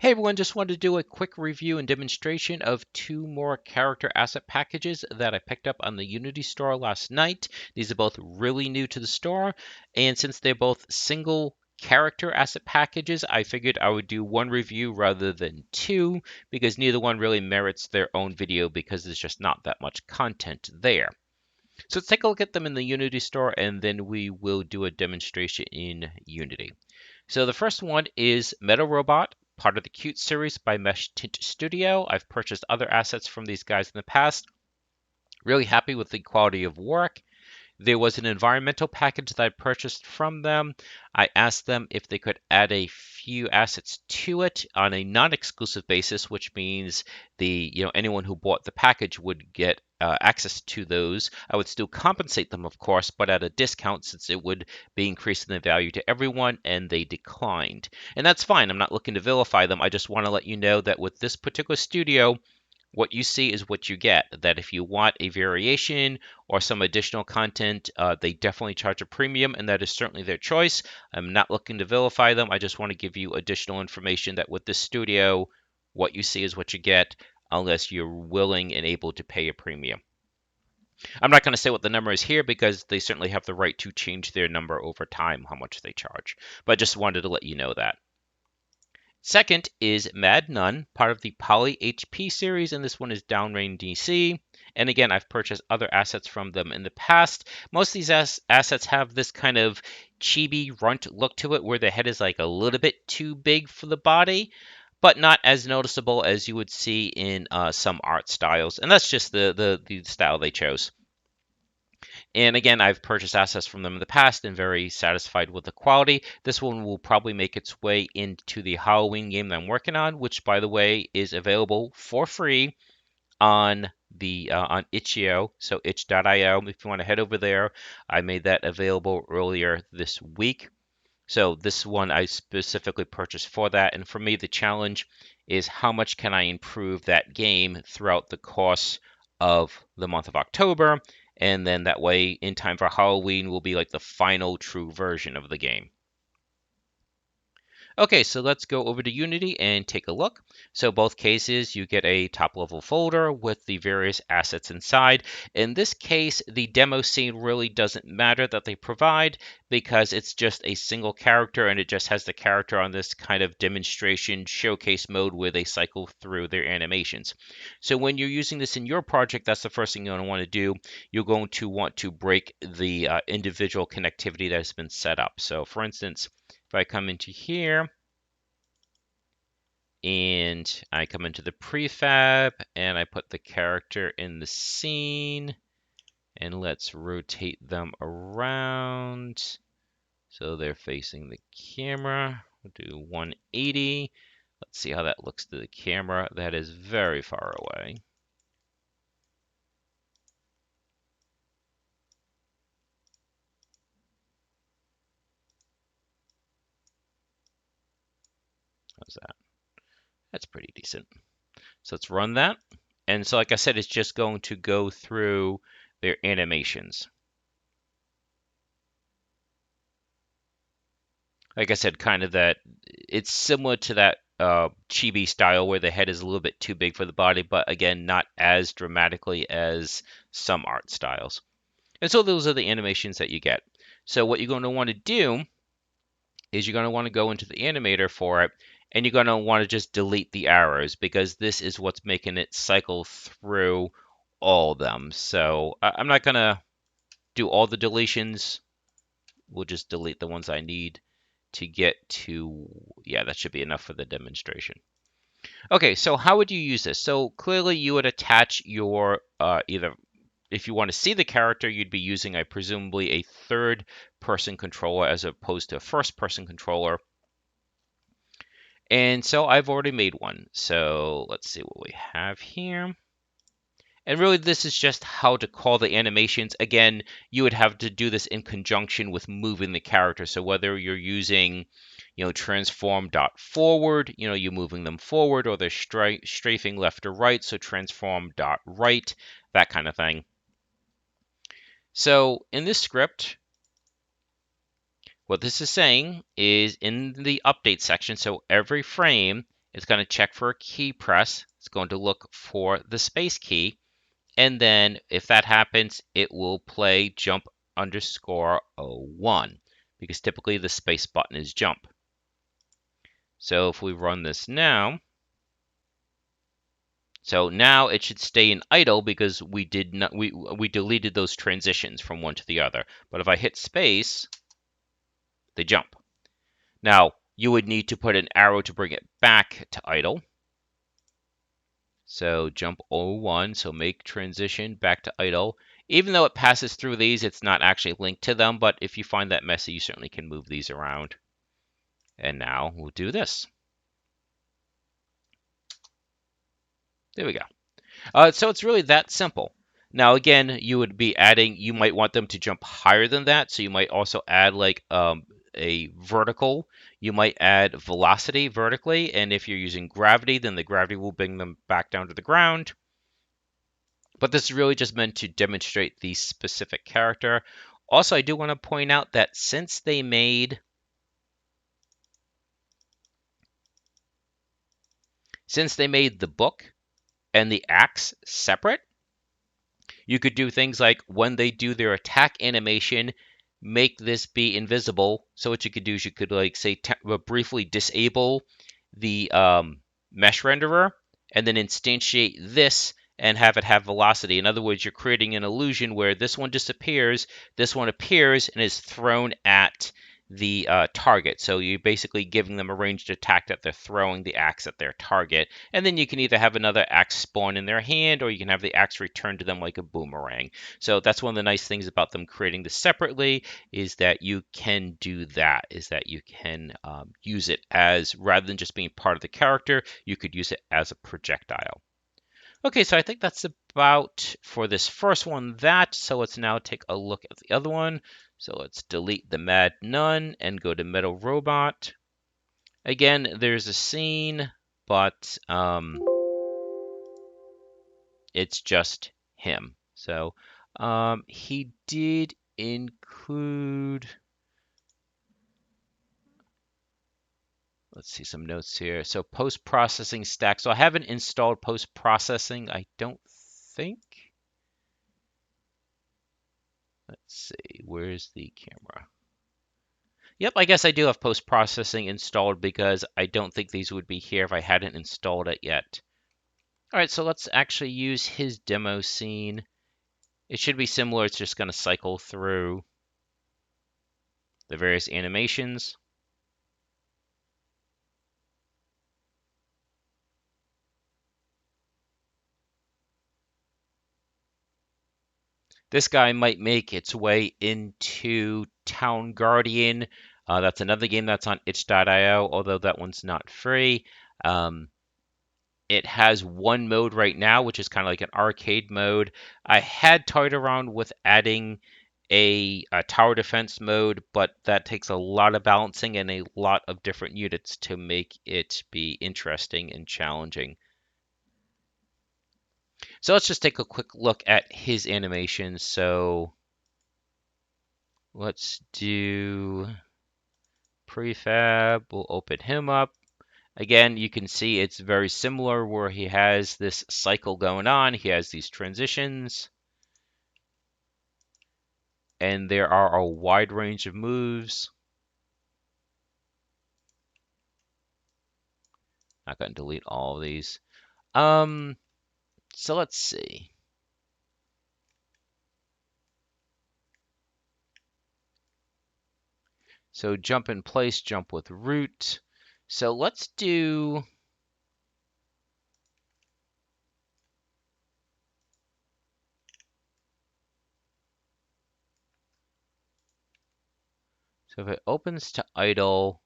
Hey everyone, just wanted to do a quick review and demonstration of two more character asset packages that I picked up on the Unity store last night. These are both really new to the store, and since they're both single character asset packages, I figured I would do one review rather than two because neither one really merits their own video because there's just not that much content there. So let's take a look at them in the Unity store and then we will do a demonstration in Unity. So the first one is Meta Robot, part of the Cute series by Meshtint Studio. I've purchased other assets from these guys in the past. Really happy with the quality of work. There was an environmental package that I purchased from them. I asked them if they could add a few assets to it on a non-exclusive basis, which means anyone who bought the package would get access to those. I would still compensate them, of course, but at a discount since it would be increasing the value to everyone, and they declined. And that's fine. I'm not looking to vilify them. I just want to let you know that with this particular studio, what you see is what you get. That if you want a variation or some additional content, they definitely charge a premium, and that is certainly their choice. I'm not looking to vilify them. I just want to give you additional information that with this studio, what you see is what you get, unless you're willing and able to pay a premium. I'm not going to say what the number is here because they certainly have the right to change their number over time, how much they charge. But I just wanted to let you know that. Second is Mad Nun, part of the Poly HP series, and this one is Downrain DC. And again, I've purchased other assets from them in the past. Most of these assets have this kind of chibi runt look to it, where the head is like a little bit too big for the body, but not as noticeable as you would see in some art styles. And that's just the style they chose. And again, I've purchased assets from them in the past and very satisfied with the quality. This one will probably make its way into the Halloween game that I'm working on, which, by the way, is available for free on the on itch.io. So itch.io. If you want to head over there, I made that available earlier this week. So this one I specifically purchased for that. And for me, the challenge is how much can I improve that game throughout the course of the month of October. And then that way, in time for Halloween, will be like the final true version of the game. Okay, so let's go over to Unity and take a look. So both cases, you get a top-level folder with the various assets inside. In this case, the demo scene really doesn't matter that they provide because it's just a single character and it just has the character on this kind of demonstration showcase mode where they cycle through their animations. So when you're using this in your project, that's the first thing you're going to want to do. You're going to want to break the individual connectivity that has been set up. So for instance, if I come into here and I come into the prefab and I put the character in the scene and let's rotate them around so they're facing the camera. We'll do 180. Let's see how that looks to the camera. That is very far away. How's that? That's pretty decent. So let's run that. And so like I said, it's just going to go through their animations. Like I said, kind of that, it's similar to that chibi style where the head is a little bit too big for the body, but again, not as dramatically as some art styles. And so those are the animations that you get. So what you're going to want to do is you're going to want to go into the animator for it, and you're going to want to just delete the arrows because this is what's making it cycle through all of them. So I'm not going to do all the deletions. We'll just delete the ones I need to get to, yeah, that should be enough for the demonstration. Okay, so how would you use this? So clearly you would attach your, either if you want to see the character, you'd be using presumably a third person controller as opposed to a first person controller. And so I've already made one. So let's see what we have here. And really, this is just how to call the animations. Again, you would have to do this in conjunction with moving the character. So whether you're using, transform dot forward, you're moving them forward, or they're strafing left or right, so transform dot right, that kind of thing. So in this script, what this is saying is in the update section, so every frame it's going to check for a key press. It's going to look for the space key. And then if that happens, it will play jump underscore 01 because typically the space button is jump. So if we run this now, so now it should stay in idle because we deleted those transitions from one to the other. But if I hit space, they jump. Now you would need to put an arrow to bring it back to idle. So jump 01, so make transition back to idle. Even though it passes through these, it's not actually linked to them, but if you find that messy, you certainly can move these around. And now we'll do this. There we go. So it's really that simple. Now, again, you would be adding, you might want them to jump higher than that, so you might also add like a vertical. You might add velocity vertically, and if you're using gravity, then the gravity will bring them back down to the ground. But this is really just meant to demonstrate the specific character. Also, I do want to point out that since they made the book and the axe separate, you could do things like when they do their attack animation, make this be invisible. So what you could do is you could like say briefly disable the mesh renderer and then instantiate this and have it have velocity. In other words, you're creating an illusion where this one disappears, this one appears and is thrown at the target. So you're basically giving them a ranged attack that they're throwing the axe at their target. And then you can either have another axe spawn in their hand or you can have the axe returned to them like a boomerang. So that's one of the nice things about them creating this separately is that you can do that, is that you can use it as, rather than just being part of the character, you could use it as a projectile. Okay, so I think that's about for this first one that. So let's now take a look at the other one. So let's delete the Mad Nun and go to Metal Robot. Again, there's a scene, but it's just him. So he did include, let's see some notes here. So post-processing stack. So I haven't installed post-processing, I don't think. Let's see, where's the camera? Yep, I guess I do have post-processing installed because I don't think these would be here if I hadn't installed it yet. All right, so let's actually use his demo scene. It should be similar. It's just going to cycle through the various animations. This guy might make its way into Town Guardian. That's another game that's on itch.io, although that one's not free. It has one mode right now, which is kind of like an arcade mode. I had toyed around with adding a tower defense mode, but that takes a lot of balancing and a lot of different units to make it be interesting and challenging. So let's just take a quick look at his animation. So let's do prefab. We'll open him up. Again, you can see it's very similar where he has this cycle going on. He has these transitions. And there are a wide range of moves. Not going to delete all of these. So let's see. So jump in place, jump with root. So let's do. So if it opens to idle,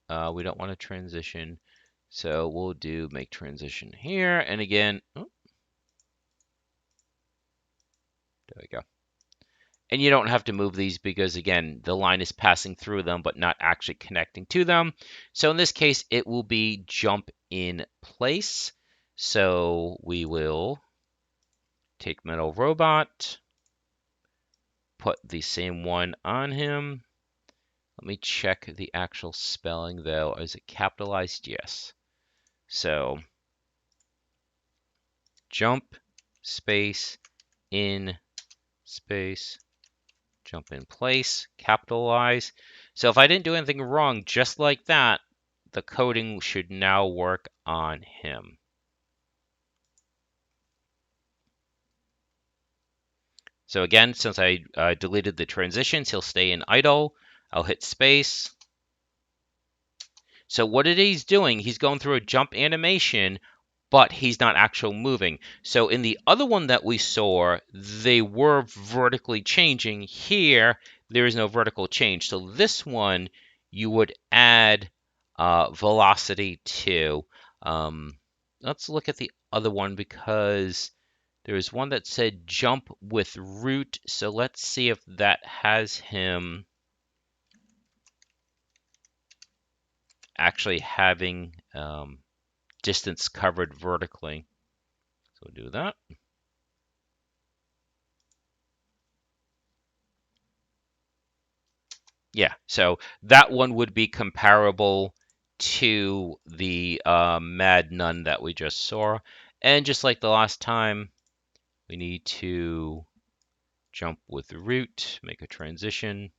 we don't want to transition. So we'll do make transition here. And again, oh, there we go. And you don't have to move these because, again, the line is passing through them, but not actually connecting to them. So in this case, it will be jump in place. So we will take Metal Robot, put the same one on him. Let me check the actual spelling, though. Is it capitalized? Yes. So jump, space, in, space, jump in place, capitalize. So if I didn't do anything wrong, just like that, the coding should now work on him. So again, since I deleted the transitions, he'll stay in idle. I'll hit space. So what it is doing, he's going through a jump animation, but he's not actually moving. So in the other one that we saw, they were vertically changing. Here, there is no vertical change. So this one, you would add velocity to. Let's look at the other one because there's one that said jump with root. So let's see if that has him actually having distance covered vertically. So we'll do that. Yeah, so that one would be comparable to the Mad Nun that we just saw. And just like the last time, we need to jump with root, make a transition.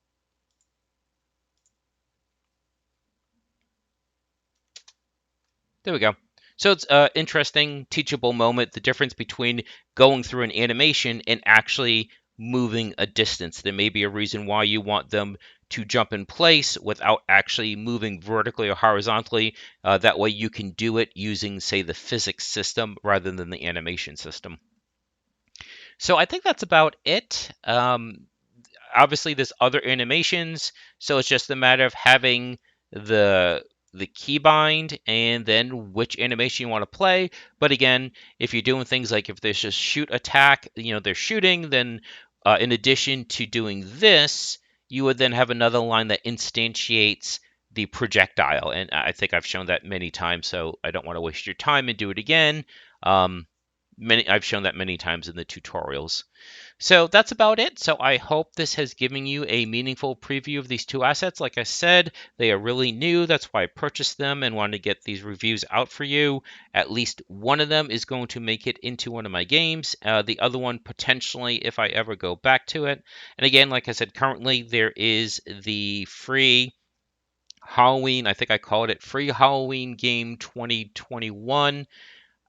There we go. So it's an interesting, teachable moment, the difference between going through an animation and actually moving a distance. There may be a reason why you want them to jump in place without actually moving vertically or horizontally. That way you can do it using, say, the physics system rather than the animation system. So I think that's about it. Obviously there's other animations, so it's just a matter of having the keybind and then which animation you want to play. But again, if you're doing things like if there's just shoot attack, they're shooting, then in addition to doing this, you would then have another line that instantiates the projectile. And I think I've shown that many times, so I don't want to waste your time and do it again. I've shown that many times in the tutorials. So that's about it. So I hope this has given you a meaningful preview of these two assets. Like I said, they are really new. That's why I purchased them and wanted to get these reviews out for you. At least one of them is going to make it into one of my games. The other one potentially if I ever go back to it. And again, like I said, currently there is the free Halloween, I think I called it free Halloween game 2021.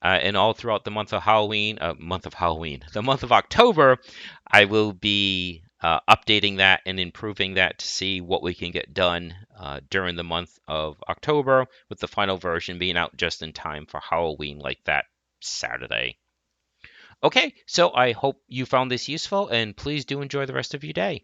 And all throughout the the month of October, I will be updating that and improving that to see what we can get done during the month of October, with the final version being out just in time for Halloween, like that Saturday. Okay, so I hope you found this useful, and please do enjoy the rest of your day.